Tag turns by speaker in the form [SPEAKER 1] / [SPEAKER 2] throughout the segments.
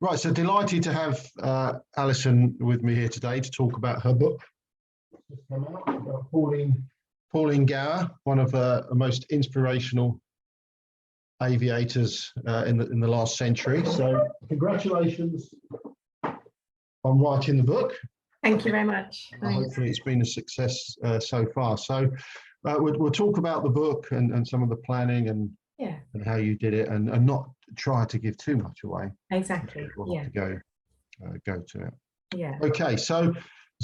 [SPEAKER 1] Right, so delighted to have Alison with me here today to talk about her book. Just come out, Pauline Gower, one of the most inspirational aviators in the last century. So congratulations on writing the book.
[SPEAKER 2] Thank you very much.
[SPEAKER 1] Hopefully it's been a success so far. So we'll talk about the book and some of the planning and how you did it, and not try to give too much away.
[SPEAKER 2] Exactly.
[SPEAKER 1] We'll have to go to it.
[SPEAKER 2] Yeah.
[SPEAKER 1] Okay. So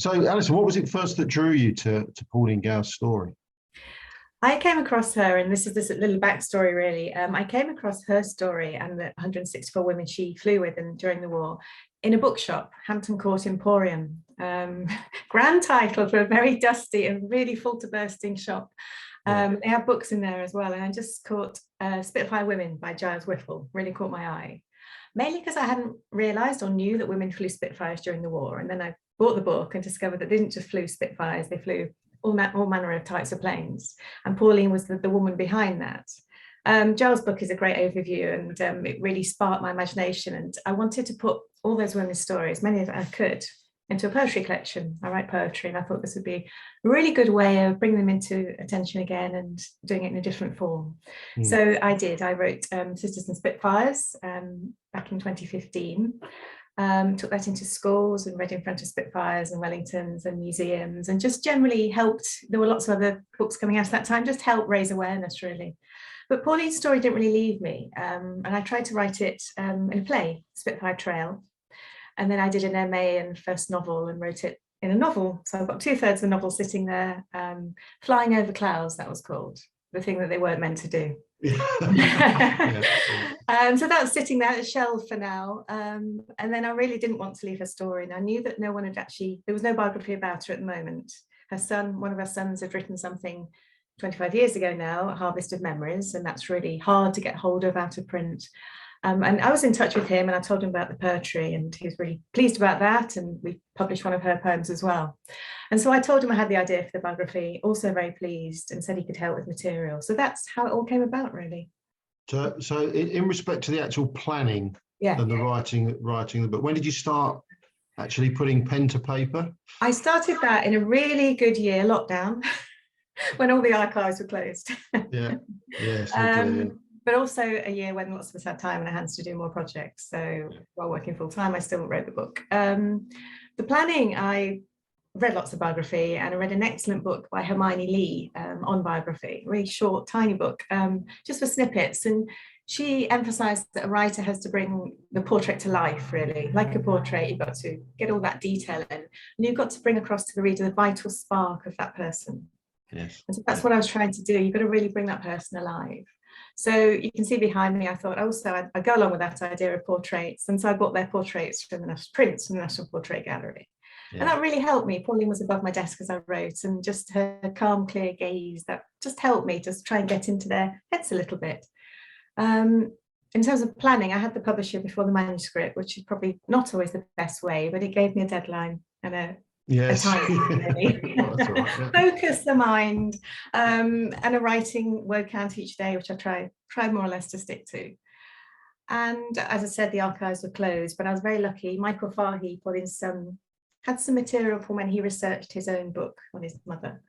[SPEAKER 1] Alison, what was it first that drew you to Pauline Gower's story?
[SPEAKER 2] I came across her, and this is this little backstory really. I came across her story and the 164 women she flew with during the war in a bookshop, Hampton Court Emporium. Grand title for a very dusty and really full to bursting shop. They have books in there as well, and I just caught Spitfire Women by Giles Whiffle, really caught my eye. Mainly because I hadn't realised or knew that women flew Spitfires during the war, and then I bought the book and discovered that they didn't just flew Spitfires, they flew all manner of types of planes, and Pauline was the woman behind that. Giles' book is a great overview, and it really sparked my imagination, and I wanted to put all those women's stories, many as I could, into a poetry collection. I write poetry, and I thought this would be a really good way of bringing them into attention again and doing it in a different form. So I did. I wrote Sisters and Spitfires back in 2015. Took that into schools and read in front of Spitfires and Wellingtons and museums, and just generally helped. There were lots of other books coming out at that time, just helped raise awareness really. But Pauline's story didn't really leave me, and I tried to write it in a play, Spitfire Trail. And then I did an MA and first novel and wrote it in a novel. So I've got 2/3 of the novel sitting there, Flying Over Clouds, that was called, the thing that they weren't meant to do. So that's sitting there at a shelf for now. And then I really didn't want to leave her story. And I knew that no one had there was no biography about her at the moment. Her son, one of her sons, had written something 25 years ago now, A Harvest of Memories, and that's really hard to get hold of out of print. And I was in touch with him, and I told him about the poetry, and he was really pleased about that, and we published one of her poems as well. And so I told him I had the idea for the biography, also very pleased, and said he could help with material. So that's how it all came about, really.
[SPEAKER 1] So in respect to the actual planning and the writing the book, when did you start actually putting pen to paper? I
[SPEAKER 2] started that in a really good year, lockdown, when all the archives were closed. But also a year when lots of us had time in our hands to do more projects. So while working full time, I still wrote the book. The planning, I read lots of biography, and I read an excellent book by Hermione Lee on biography, a really short, tiny book, just for snippets. And she emphasised that a writer has to bring the portrait to life, really. Like a portrait, you've got to get all that detail in, and you've got to bring across to the reader the vital spark of that person.
[SPEAKER 1] Yes.
[SPEAKER 2] And so that's what I was trying to do. You've got to really bring that person alive. So you can see behind me, I thought also I'd go along with that idea of portraits. And so I bought their portraits from the National Portrait Gallery. And that really helped me. Pauline was above my desk as I wrote, and just her calm, clear gaze, that just helped me just try and get into their heads a little bit. In terms of planning, I had the publisher before the manuscript, which is probably not always the best way, but it gave me a deadline and a time, really. Focus the mind, and a writing word count each day, which I try more or less to stick to. And as I said, the archives were closed, but I was very lucky. Michael Fahey, Pauline's son, had some material from when he researched his own book on his mother.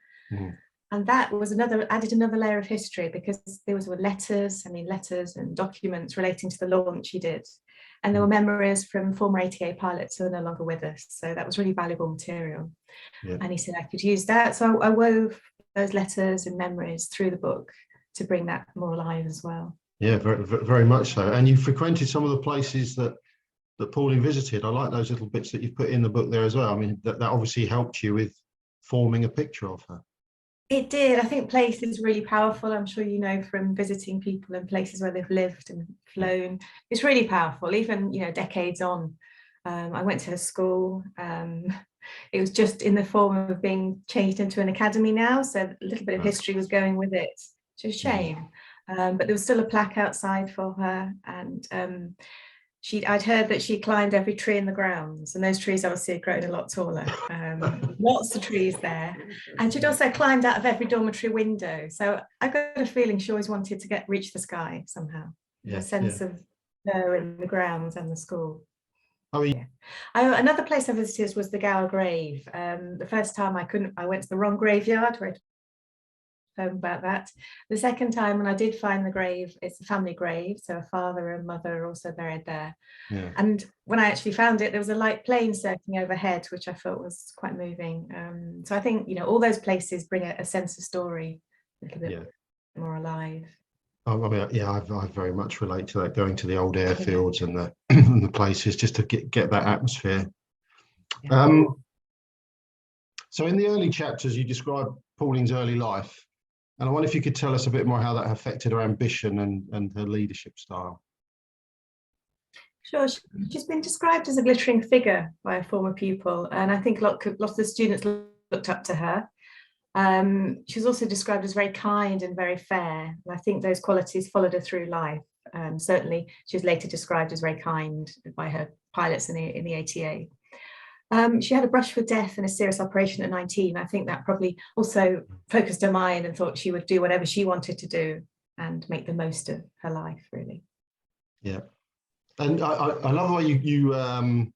[SPEAKER 2] And that was added another layer of history, because there were letters and documents relating to the launch he did. And there were memories from former ATA pilots who are no longer with us. So that was really valuable material. And he said I could use that. So I wove those letters and memories through the book to bring that more alive as well.
[SPEAKER 1] Yeah, very, very much so. And you frequented some of the places that Pauline visited. I like those little bits that you've put in the book there as well. I mean, that obviously helped you with forming a picture of her.
[SPEAKER 2] It did. I think place is really powerful. I'm sure you know from visiting people in places where they've lived and flown. It's really powerful, even, decades on. I went to a school. It was just in the form of being changed into an academy now. So a little bit of history was going with it. It's a shame. But there was still a plaque outside for her. And I'd heard that she climbed every tree in the grounds, and those trees obviously had grown a lot taller. Lots of trees there. And she'd also climbed out of every dormitory window. So I got a feeling she always wanted to reach the sky somehow. A sense of her in the grounds and the school.
[SPEAKER 1] I mean,
[SPEAKER 2] Yeah. Another place I visited was the Gower grave. The first time I went to the wrong graveyard, where about that. The second time when I did find the grave, it's a family grave, so a father and mother are also buried there.
[SPEAKER 1] yeah,
[SPEAKER 2] And when I actually found it, there was a light plane circling overhead, which I thought was quite moving. So I think, you know, all those places bring a sense of story a little bit
[SPEAKER 1] yeah.
[SPEAKER 2] more alive.
[SPEAKER 1] I mean, yeah, I very much relate to that, going to the old
[SPEAKER 2] Yeah.
[SPEAKER 1] airfields and the and the places just to get that atmosphere.
[SPEAKER 2] Yeah.
[SPEAKER 1] So in the early chapters, you describe Pauline's early life, and I wonder if you could tell us a bit more how that affected her ambition and her leadership style.
[SPEAKER 2] Sure, she's been described as a glittering figure by a former pupil, and I think lots of the students looked up to her. She was also described as very kind and very fair, and I think those qualities followed her through life. Certainly, she was later described as very kind by her pilots in the ATA. She had a brush for death and a serious operation at 19. I think that probably also focused her mind and thought she would do whatever she wanted to do and make the most of her life, really.
[SPEAKER 1] Yeah, and I love the way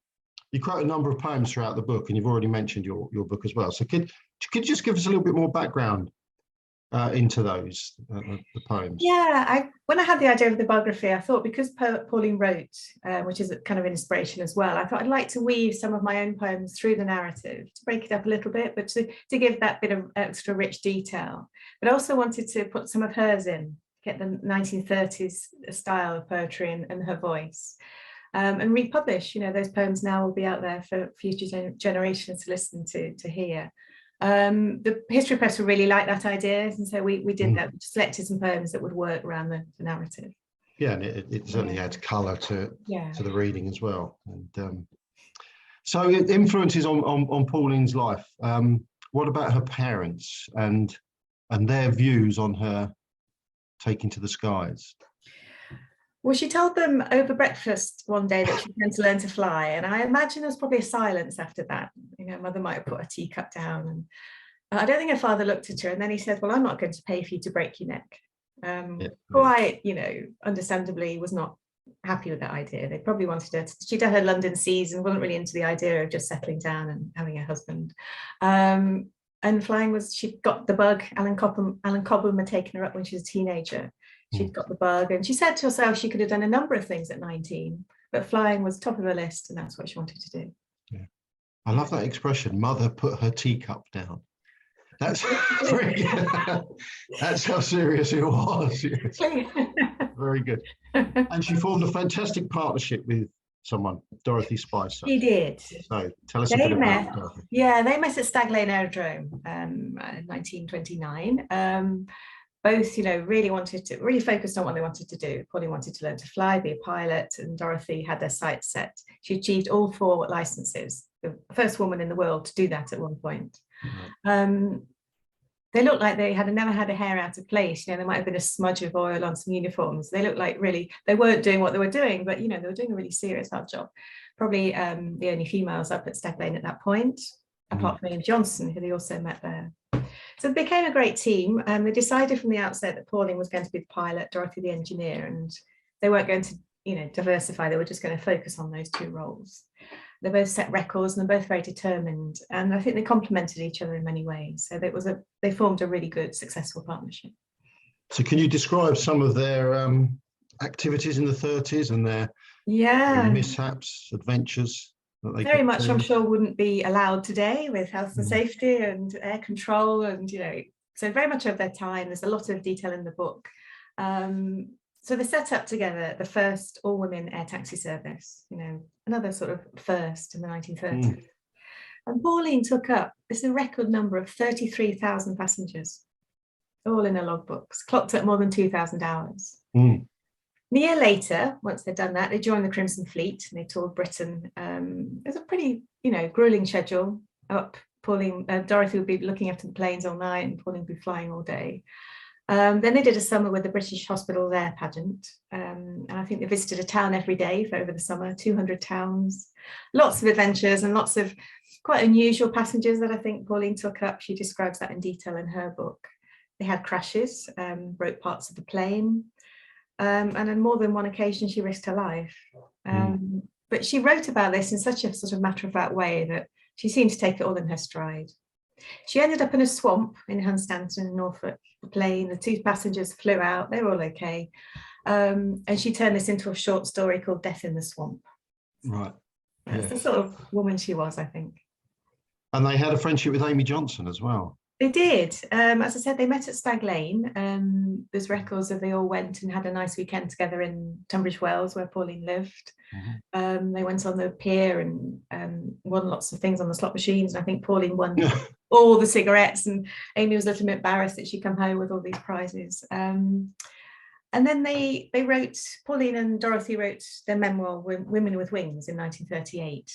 [SPEAKER 1] you quote a number of poems throughout the book, and you've already mentioned your book as well. So could you just give us a little bit more background into those the poems?
[SPEAKER 2] Yeah, when I had the idea of the biography, I thought because Pauline wrote, which is a kind of inspiration as well, I thought I'd like to weave some of my own poems through the narrative to break it up a little bit, but to give that bit of extra rich detail. But I also wanted to put some of hers in, get the 1930s style of poetry and her voice. And republish, you know, those poems now will be out there for future generations to listen to hear. The history press would really like that idea, and so we did that. We selected some poems that would work around the narrative.
[SPEAKER 1] Yeah, and it certainly adds colour to the reading as well. And so it influences on Pauline's life. What about her parents and their views on her taking to the skies?
[SPEAKER 2] Well, she told them over breakfast one day that she was going to learn to fly, and I imagine there was probably a silence after that. You know, mother might have put a teacup down, and I don't think her father looked at her, and then he said, "Well, I'm not going to pay for you to break your neck." Quite, you know, understandably was not happy with that idea. They probably wanted her to, she'd done her London seas and wasn't really into the idea of just settling down and having a husband. And flying was, she got the bug. Alan Cobham had taken her up when she was a teenager. She'd got the bug, and she said to herself she could have done a number of things at 19, but flying was top of her list, and that's what she wanted to do.
[SPEAKER 1] Yeah, I love that expression. Mother put her teacup down. That's very good. That's how serious it was. Yes. Very good. And she formed a fantastic partnership with someone, Dorothy Spicer.
[SPEAKER 2] She did.
[SPEAKER 1] So tell us a bit about Dorothy.
[SPEAKER 2] Yeah, they met at Stag Lane Aerodrome in 1929. Both, you know, really focused on what they wanted to do. Pauline wanted to learn to fly, be a pilot, and Dorothy had their sights set. She achieved all 4 licenses, the first woman in the world to do that at one point. Right. They looked like they never had a hair out of place. You know, there might have been a smudge of oil on some uniforms. They looked like really, they weren't doing what they were doing, but, you know, they were doing a really serious hard job. Probably the only females up at Stag Lane at that point, apart from Ian Johnson, who they also met there. So it became a great team. They decided from the outset that Pauline was going to be the pilot, Dorothy the engineer, and they weren't going to, you know, diversify. They were just going to focus on those 2 roles. They both set records, and they're both very determined, and I think they complemented each other in many ways. So they formed a really good, successful partnership. So
[SPEAKER 1] can you describe some of their activities in the 30s and their mishaps, adventures?
[SPEAKER 2] Very much, I'm sure, wouldn't be allowed today with health and safety and air control, and, you know, so very much of their time. There's a lot of detail in the book. So they set up together the first all-women air taxi service, you know, another sort of first in the 1930s. And Pauline took up a record number of 33,000 passengers, all in her logbooks, clocked at more than 2,000 hours. A year later, once they'd done that, they joined the Crimson Fleet and they toured Britain. It was a pretty, you know, grueling schedule. Dorothy would be looking after the planes all night, and Pauline would be flying all day. Then they did a summer with the British Hospital Air Pageant, and I think they visited a town every day for over the summer, 200 towns, lots of adventures and lots of quite unusual passengers that I think Pauline took up. She describes that in detail in her book. They had crashes, broke parts of the plane, and on more than one occasion she risked her life. but she wrote about this in such a sort of matter-of-fact way that she seemed to take it all in her stride. She ended up in a swamp in Hunstanton in Norfolk. The plane, the 2 passengers flew out, they were all okay. And she turned this into a short story called Death in the Swamp.
[SPEAKER 1] Right.
[SPEAKER 2] That's the sort of woman she was, I think.
[SPEAKER 1] And they had a friendship with Amy Johnson as well.
[SPEAKER 2] They did. As I said, they met at Stag Lane. There's records of they all went and had a nice weekend together in Tunbridge Wells, where Pauline lived. Mm-hmm. They went on the pier and won lots of things on the slot machines. And I think Pauline won all the cigarettes, and Amy was a little bit embarrassed that she'd come home with all these prizes. And then they wrote, Pauline and Dorothy wrote their memoir, Women with Wings, in 1938.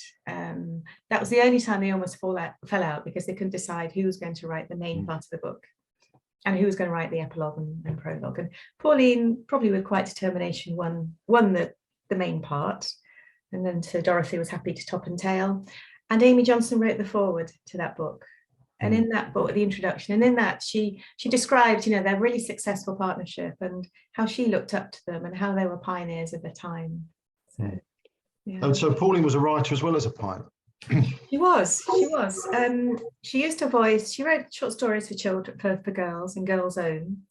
[SPEAKER 2] That was the only time they almost fell out, because they couldn't decide who was going to write the main part of the book and who was going to write the epilogue and prologue. And Pauline, probably with quite determination, won the main part. And then so Dorothy was happy to top and tail. And Amy Johnson wrote the foreword to that book. And in that book, the introduction, and in that she described, their really successful partnership and how she looked up to them and how they were pioneers of their time. So, yeah.
[SPEAKER 1] And so Pauline was a writer as well as a pilot.
[SPEAKER 2] She was. She used her voice. She wrote short stories for children, for girls and girls' own,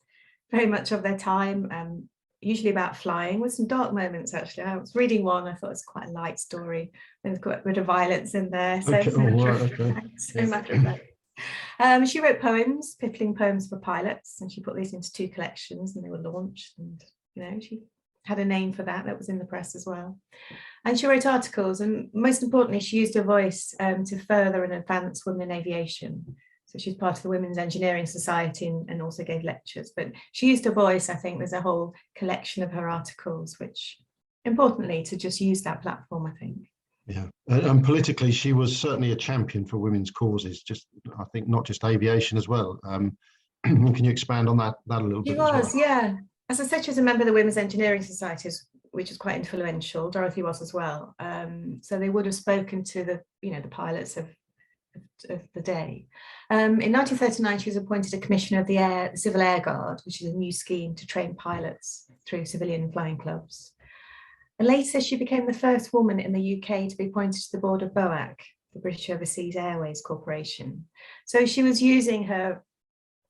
[SPEAKER 2] very much of their time. Usually about flying, with some dark moments. Actually, I was reading one. I thought it was quite a light story, and there's quite a bit of violence in there. So matter of fact. She wrote poems, piffling poems for pilots, and she put these into 2 collections, and they were launched. And she had a name for that. That was in the press as well. And she wrote articles, and most importantly, she used her voice to further and advance women in aviation. So she's part of the Women's Engineering Society and also gave lectures. But she used her voice. I think there's a whole collection of her articles, which, importantly, to just use that platform, I think.
[SPEAKER 1] Yeah, and politically, she was certainly a champion for women's causes. I think not just aviation as well. Can you expand on that a little bit?
[SPEAKER 2] She was, yeah. As I said, she was a member of the Women's Engineering Society, which is quite influential. Dorothy was as well. So they would have spoken to the pilots of the day. In 1939, she was appointed a commissioner of the Civil Air Guard, which is a new scheme to train pilots through civilian flying clubs. And later, she became the first woman in the UK to be appointed to the board of BOAC, the British Overseas Airways Corporation. So she was using her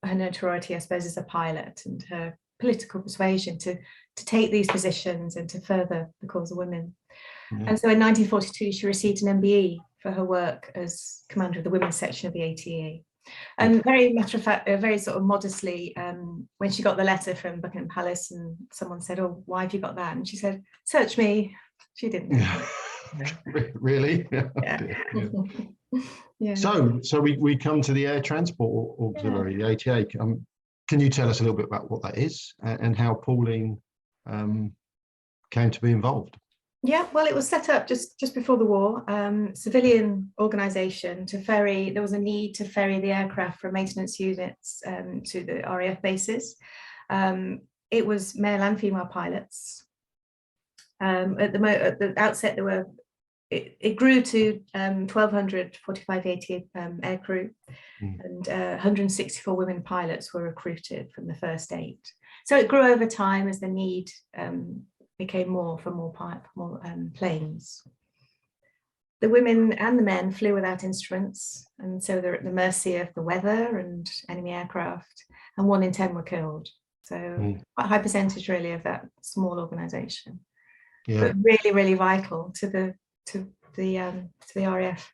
[SPEAKER 2] notoriety, I suppose, as a pilot and her political persuasion to take these positions and to further the cause of women. And so in 1942, she received an MBE for her work as commander of the women's section of the ATE. And very matter of fact, very sort of modestly, when she got the letter from Buckingham Palace and someone said, "Oh, why have you got that?" And she said, "Search me." She didn't know.
[SPEAKER 1] Really?
[SPEAKER 2] Yeah. Yeah.
[SPEAKER 1] So we come to the Air Transport Auxiliary, the ATA. Can you tell us a little bit about what that is and how Pauline came to be involved?
[SPEAKER 2] Yeah, well, it was set up just before the war, civilian organisation to ferry. There was a need to ferry the aircraft from maintenance units to the RAF bases. It was male and female pilots. At the outset, it grew to 1,200 45 ATA aircrew, and 164 women pilots were recruited from the first 8. So it grew over time as the need became more planes. The women and the men flew without instruments, and so they're at the mercy of the weather and enemy aircraft, and 1 in 10 were killed. So quite a high percentage really of that small organisation, but really, really vital to the RAF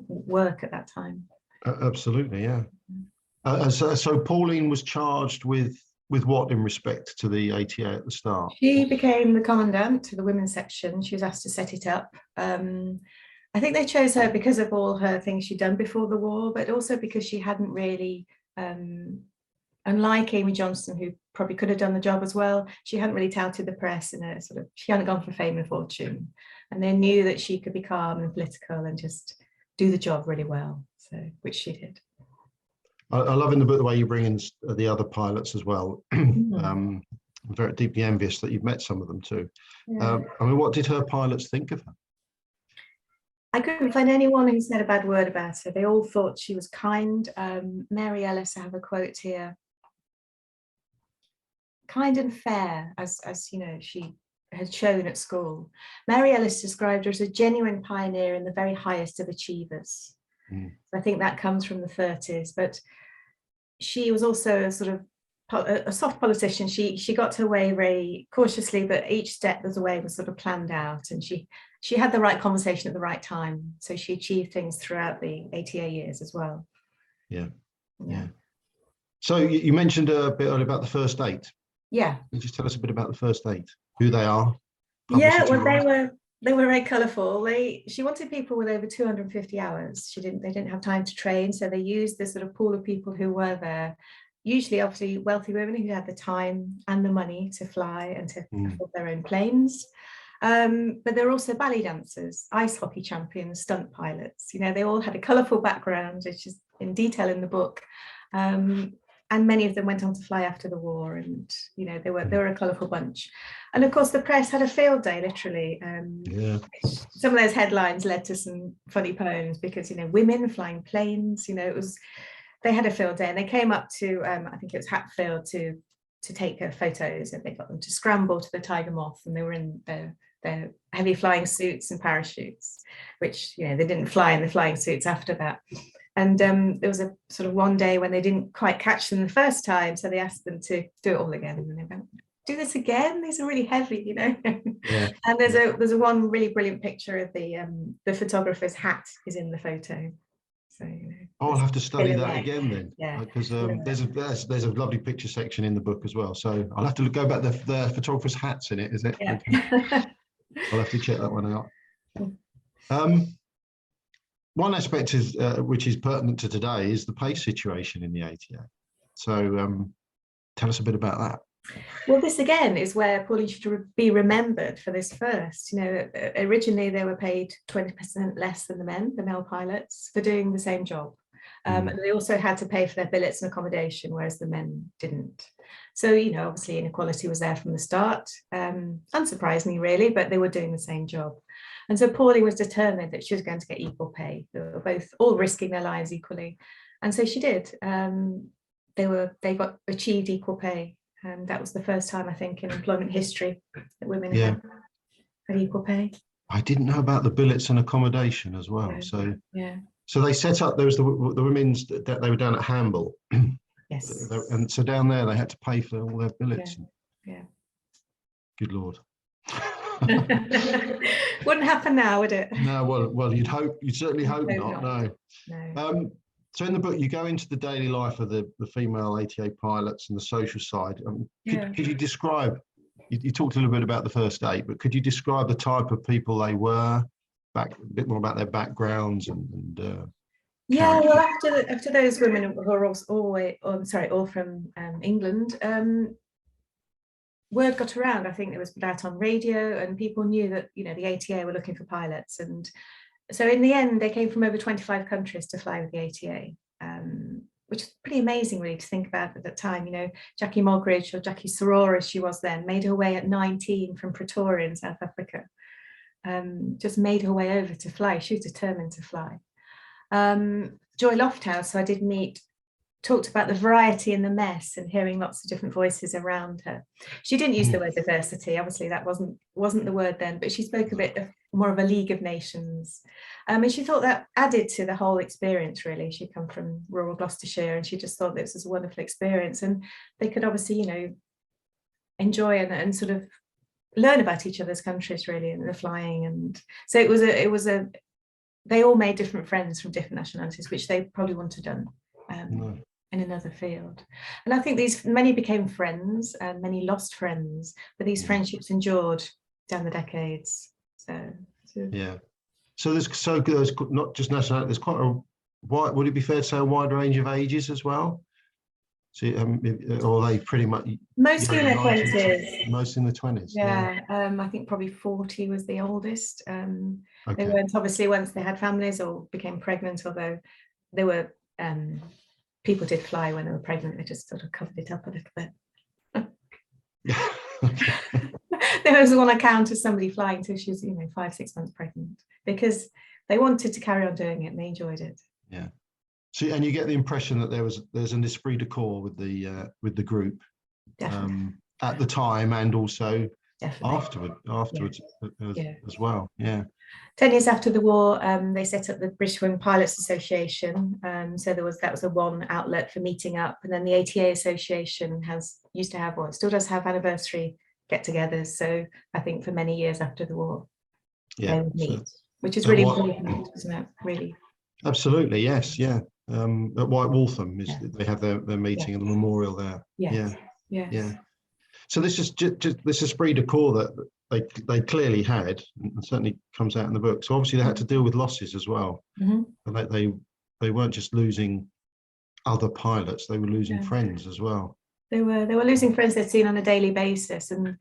[SPEAKER 2] work at that time.
[SPEAKER 1] Absolutely, yeah. So Pauline was charged with what in respect to the ATA at the start?
[SPEAKER 2] She became the commandant to the women's section. She was asked to set it up. I think they chose her because of all her things she'd done before the war, but also because she hadn't really, unlike Amy Johnson, who probably could have done the job as well, she hadn't really touted the press in a she hadn't gone for fame and fortune. And they knew that she could be calm and political and just do the job really well, which she did.
[SPEAKER 1] I love in the book the way you bring in the other pilots as well. I'm very deeply envious that you've met some of them too.
[SPEAKER 2] Yeah.
[SPEAKER 1] What did her pilots think of her?
[SPEAKER 2] I couldn't find anyone who said a bad word about her. They all thought she was kind. Mary Ellis, I have a quote here. Kind and fair, as you know, she had shown at school. Mary Ellis described her as a genuine pioneer and the very highest of achievers. So I think that comes from the 30s, but she was also a sort of a soft politician. She got her way very cautiously, but each step of the way was sort of planned out, and she had the right conversation at the right time. So she achieved things throughout the ATA years as well.
[SPEAKER 1] Yeah. So you mentioned a bit earlier about the first eight.
[SPEAKER 2] Yeah.
[SPEAKER 1] Can you just tell us a bit about the first eight, who they are?
[SPEAKER 2] Yeah, well, they were very colourful. She wanted people with over 250 hours. They didn't have time to train, so they used this sort of pool of people who were there. Usually, obviously, wealthy women who had the time and the money to fly and to afford their own planes. But there were also ballet dancers, ice hockey champions, stunt pilots. They all had a colourful background, which is in detail in the book. And many of them went on to fly after the war, and they were a colourful bunch. And of course, the press had a field day, literally. Some of those headlines led to some funny poems because women flying planes. They had a field day, and they came up to I think it was Hatfield to take photos, and they got them to scramble to the Tiger Moth, and they were in their heavy flying suits and parachutes, which they didn't fly in the flying suits after that. And there was a sort of one day when they didn't quite catch them the first time, so they asked them to do it all again, and they went, "Do this again? These are really heavy,
[SPEAKER 1] Yeah.
[SPEAKER 2] And there's a one really brilliant picture of the photographer's hat is in the photo. So
[SPEAKER 1] I'll have to study that again then.
[SPEAKER 2] Yeah,
[SPEAKER 1] because there's a lovely picture section in the book as well. So I'll have to go back. The photographer's hat's in it, is it?
[SPEAKER 2] Yeah.
[SPEAKER 1] Okay. I'll have to check that one out. One aspect is which is pertinent to today is the pay situation in the ATA. So tell us a bit about that.
[SPEAKER 2] Well, this again is where Pauline should be remembered for this first. Originally they were paid 20% less than the male pilots, for doing the same job. And they also had to pay for their billets and accommodation, whereas the men didn't. So, obviously inequality was there from the start, unsurprisingly really, but they were doing the same job. And so Pauline was determined that she was going to get equal pay. They were all risking their lives equally. And so she did. They achieved equal pay. And that was the first time, I think, in employment history that women had equal pay.
[SPEAKER 1] I didn't know about the billets and accommodation as well. So they set up, there was the women's, that they were down at Hamble.
[SPEAKER 2] Yes.
[SPEAKER 1] And so down there they had to pay for all their billets.
[SPEAKER 2] Yeah.
[SPEAKER 1] Good Lord.
[SPEAKER 2] Wouldn't happen now, would it?
[SPEAKER 1] No, well, you'd certainly hope not. No. So in the book, you go into the daily life of the female ATA pilots and the social side. Could you describe, you talked a little bit about the first eight, but could you describe the type of people they were, a bit more about their backgrounds and
[SPEAKER 2] well, after those women who are all from England, word got around. I think it was put out on radio, and people knew that the ATA were looking for pilots. And so in the end, they came from over 25 countries to fly with the ATA, which is pretty amazing really to think about at that time. Jackie Mogridge, or Jackie Soror as she was then, made her way at 19 from Pretoria in South Africa. Just made her way over to fly. She was determined to fly. Joy Lofthouse, who I did meet, talked about the variety in the mess and hearing lots of different voices around her. She didn't use the word diversity, obviously that wasn't the word then, but she spoke a bit more of a League of Nations. And she thought that added to the whole experience really. She'd come from rural Gloucestershire, and she just thought this was a wonderful experience, and they could obviously enjoy and sort of learn about each other's countries really, and the flying. And so it was a they all made different friends from different nationalities, which they probably wouldn't have done in another field. And I think many became friends, and many lost friends, but these friendships endured down the decades. So there's not just nationality, there's quite a wide, would it be fair to say a wide range of ages as well? So or they pretty much mostly in their 20s.
[SPEAKER 1] Most in the 20s.
[SPEAKER 2] I think probably 40 was the oldest. They weren't, obviously, once they had families or became pregnant, although they were people did fly when they were pregnant. They just sort of covered it up a little bit. There was one account of somebody flying till she was 5-6 months pregnant, because they wanted to carry on doing it and they enjoyed it.
[SPEAKER 1] Yeah. So, and you get the impression that there's an esprit de corps with the group at the time, and also
[SPEAKER 2] definitely.
[SPEAKER 1] Afterwards as well. Yeah.
[SPEAKER 2] 10 years after the war, they set up the British Women Pilots Association. So that was a one outlet for meeting up. And then the ATA Association used to have, or it still does have, anniversary get-togethers. So I think for many years after the war, they would meet, which is really important, isn't it? Really.
[SPEAKER 1] Absolutely, yes, yeah. At White Waltham, they have their meeting and the memorial there.
[SPEAKER 2] Yes.
[SPEAKER 1] Yeah. So this is this esprit de corps that they clearly had, and certainly comes out in the book. So obviously they had to deal with losses as well, and they weren't just losing other pilots; they were losing friends as well.
[SPEAKER 2] They were losing friends they'd seen on a daily basis, and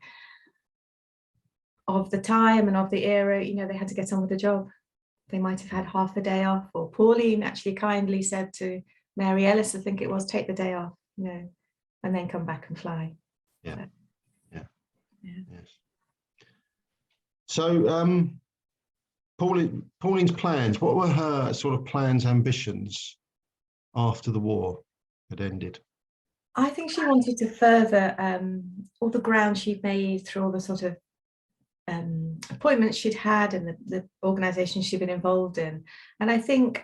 [SPEAKER 2] of the time and of the era, they had to get on with the job. They might have had half a day off, or Pauline actually kindly said to Mary Ellis, I think it was, take the day off, and then come back and fly.
[SPEAKER 1] Yeah. Yes. So Pauline's plans, what were her sort of plans, ambitions after the war had ended?
[SPEAKER 2] I think she wanted to further all the ground she'd made through all the sort of appointments she'd had and the organisations she'd been involved in. And I think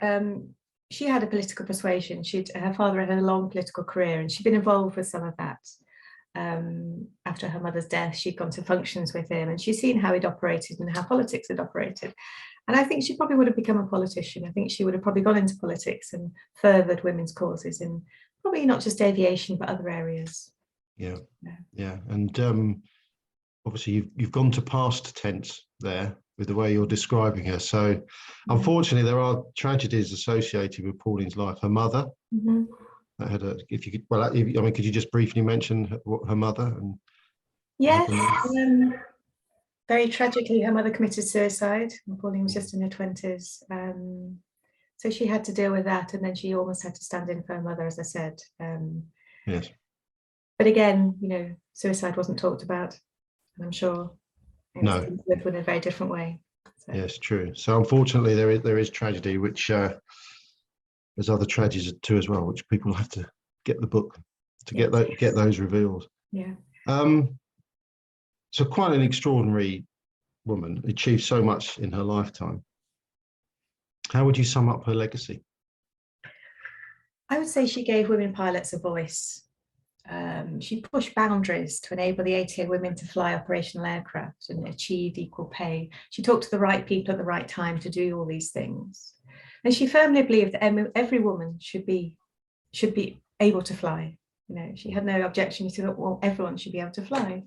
[SPEAKER 2] she had a political persuasion. Her father had a long political career, and she'd been involved with some of that. After her mother's death, she'd gone to functions with him, and she'd seen how he'd operated and how politics had operated. And I think she probably would have become a politician. I think she would have probably gone into politics and furthered women's causes in probably not just aviation, but other areas.
[SPEAKER 1] Yeah. And obviously you've gone to past tense there with the way you're describing her. So unfortunately, there are tragedies associated with Pauline's life. Her mother, that had could you just briefly mention her mother? And
[SPEAKER 2] yes, very tragically, her mother committed suicide when Pauline was just in her 20s. So she had to deal with that, and then she almost had to stand in for her mother, as I said.
[SPEAKER 1] Yes.
[SPEAKER 2] But again, suicide wasn't talked about, and I'm sure lived in a very different way. So.
[SPEAKER 1] Yes, true. So unfortunately, there is tragedy, which there's other tragedies too as well, which people have to get the book to get those revealed.
[SPEAKER 2] Yeah.
[SPEAKER 1] So quite an extraordinary woman, achieved so much in her lifetime. How would you sum up her legacy?
[SPEAKER 2] I would say she gave women pilots a voice. She pushed boundaries to enable the ATA women to fly operational aircraft and achieve equal pay. She talked to the right people at the right time to do all these things. And she firmly believed that every woman should be able to fly. She had no objection. She thought, well, everyone should be able to fly.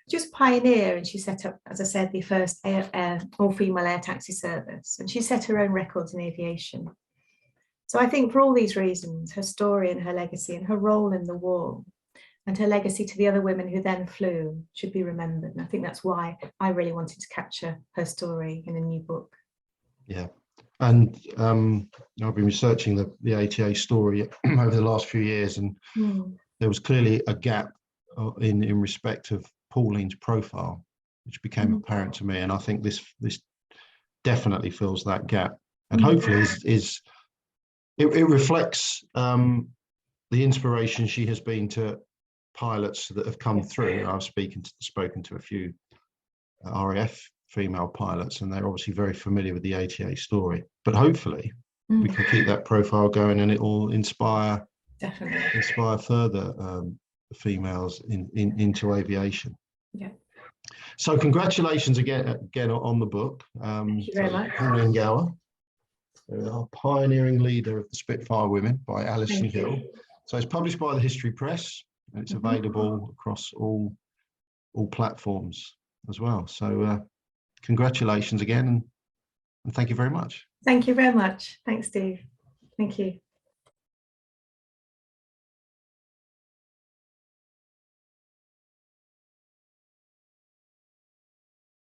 [SPEAKER 2] Just pioneer, and she set up, as I said, the first all-female air taxi service, and she set her own records in aviation. So I think for all these reasons, her story and her legacy and her role in the war and her legacy to the other women who then flew should be remembered. And I think that's why I really wanted to capture her story in a new book. Yeah.
[SPEAKER 1] And I've been researching the ATA story over the last few years, and there was clearly a gap in respect of Pauline's profile, which became apparent to me. And I think this definitely fills that gap, and hopefully it reflects the inspiration she has been to pilots that have come through. I've spoken to a few RAF female pilots, and they're obviously very familiar with the ATA story. But hopefully we can keep that profile going, and it will inspire further females into aviation.
[SPEAKER 2] Yeah.
[SPEAKER 1] So congratulations again on the book.
[SPEAKER 2] Thank you very much.
[SPEAKER 1] Pauline Gower, our pioneering leader of the Spitfire Women, by Alison Hill. So it's published by the History Press, and it's available across all platforms as well. So congratulations again, and thank you very much.
[SPEAKER 2] Thank you very much. Thanks, Steve. Thank you.